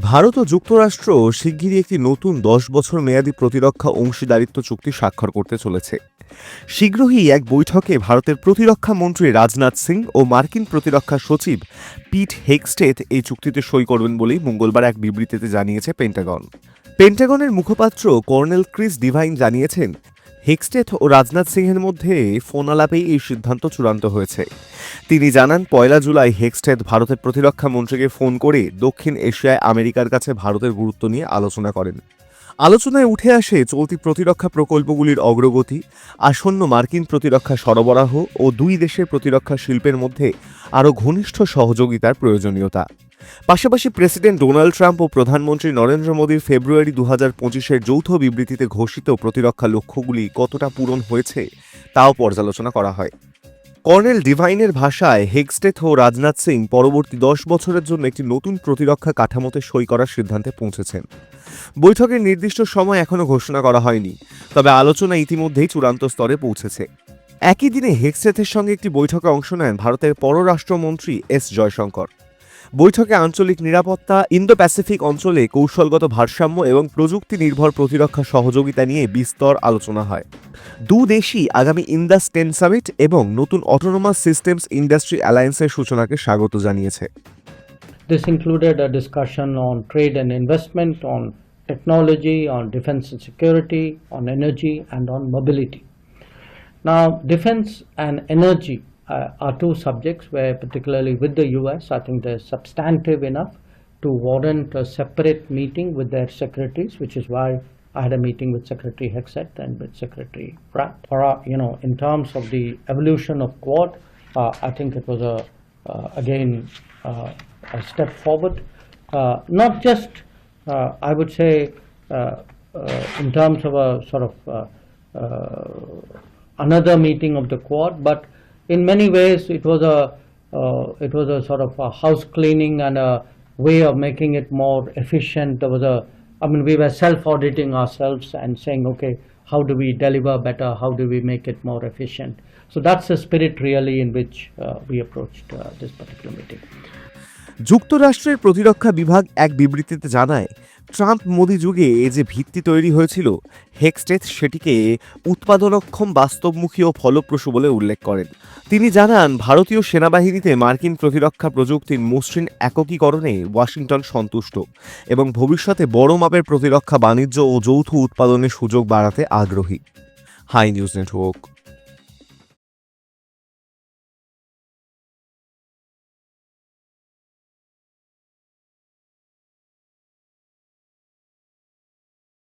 ভারত ও যুক্তরাষ্ট্র শিগগিরই একটি নতুন ১০ বছর মেয়াদী প্রতিরক্ষা অংশীদারিত্ব চুক্তি স্বাক্ষর করতে চলেছে। শীঘ্রই এক বৈঠকে ভারতের প্রতিরক্ষা মন্ত্রী রাজনাথ সিং ও মার্কিন প্রতিরক্ষা সচিব পিট হেগস্টেথ এই চুক্তিতে সই করবেন বলেই মঙ্গলবার এক বিবৃতিতে জানিয়েছে পেন্টাগন। পেন্টাগনের মুখপাত্র কর্নেল ক্রিস ডিভাইন জানিয়েছেন, হেগস্টেথ ও রাজনাথ সিংহের মধ্যে ফোন আলাপেই এই সিদ্ধান্ত চূড়ান্ত হয়েছে। তিনি জানান, ১ জুলাই হেগস্টেথ ভারতের প্রতিরক্ষা মন্ত্রীকে ফোন করে দক্ষিণ এশিয়ায় আমেরিকার কাছে ভারতের গুরুত্ব নিয়ে আলোচনা করেন। আলোচনায় উঠে আসে চলতি প্রতিরক্ষা প্রকল্পগুলির অগ্রগতি, আসন্ন মার্কিন প্রতিরক্ষা সরবরাহ ও দুই দেশের প্রতিরক্ষা শিল্পের মধ্যে আরও ঘনিষ্ঠ সহযোগিতার প্রয়োজনীয়তা। পাশাপাশি প্রেসিডেন্ট ডোনাল্ড ট্রাম্প ও প্রধানমন্ত্রী নরেন্দ্র মোদীর ফেব্রুয়ারি ২০২৫-এর যৌথ বিবৃতিতে ঘোষিত প্রতিরক্ষা লক্ষ্যগুলি কতটা পূরণ হয়েছে তাও পর্যালোচনা করা হয়। কর্নেল ডিভাইনের ভাষায়, হেগস্টেথ ও রাজনাথ সিং পরবর্তী ১০ বছরের জন্য একটি নতুন প্রতিরক্ষা কাঠামোতে সই করার সিদ্ধান্তে পৌঁছেছেন। বৈঠকের নির্দিষ্ট সময় এখনও ঘোষণা করা হয়নি, তবে আলোচনা ইতিমধ্যেই চূড়ান্ত স্তরে পৌঁছেছে। একই দিনে হেগস্টেথের সঙ্গে একটি বৈঠকে অংশ নেন ভারতের পররাষ্ট্রমন্ত্রী এস জয়শঙ্কর। বৈঠকে আঞ্চলিক নিরাপত্তা, ইন্দো প্যাসিফিক অঞ্চলে কৌশলগত ভারসাম্য এবং প্রযুক্তি নির্ভর প্রতিরক্ষা সহযোগিতা নিয়ে বিস্তর আলোচনা হয়। দেশই আগামী ইন্দাস 10 সামিট এবং নতুন অটোনোমাস সিস্টেমস ইন্ডাস্ট্রি অ্যালায়েন্সের সূচনাকে স্বাগত জানিয়েছে। This included a discussion on trade and investment, on technology, on defense and security, on energy, and on mobility. Now, defense and energy are two subjects where, particularly with the US, I think they're substantive enough to warrant a separate meeting with their secretaries, which is why I had a meeting with Secretary Hegseth and with Secretary Pratt. In terms of the evolution of Quad, I think it was a step forward, not just I would say in terms of a sort of another meeting of the Quad, but in many ways it was a sort of a house cleaning and a way of making it more efficient. We were self-auditing ourselves and saying, okay, how do we deliver better? How do we make it more efficient? So that's the spirit really in which we approached this particular meeting. যুক্তরাষ্ট্রের প্রতিরক্ষা বিভাগ এক বিবৃতিতে জানায়, Trump Modi যুগে যে ভিত্তি তৈরি হয়েছিল, হেগস্টেথ সেটিকে উৎপাদনক্ষম, বাস্তবমুখী ও ফলপ্রসূ বলে উল্লেখ করেন। তিনি জানান, ভারতীয় সেনাবাহিনীতে মার্কিন প্রতিরক্ষা প্রযুক্তির মসৃণ একীকরণে ওয়াশিংটন সন্তুষ্ট এবং ভবিষ্যতে বড় মাপের প্রতিরক্ষা বাণিজ্য ও যৌথ উৎপাদনের সুযোগ বাড়াতে আগ্রহী। Hi news network.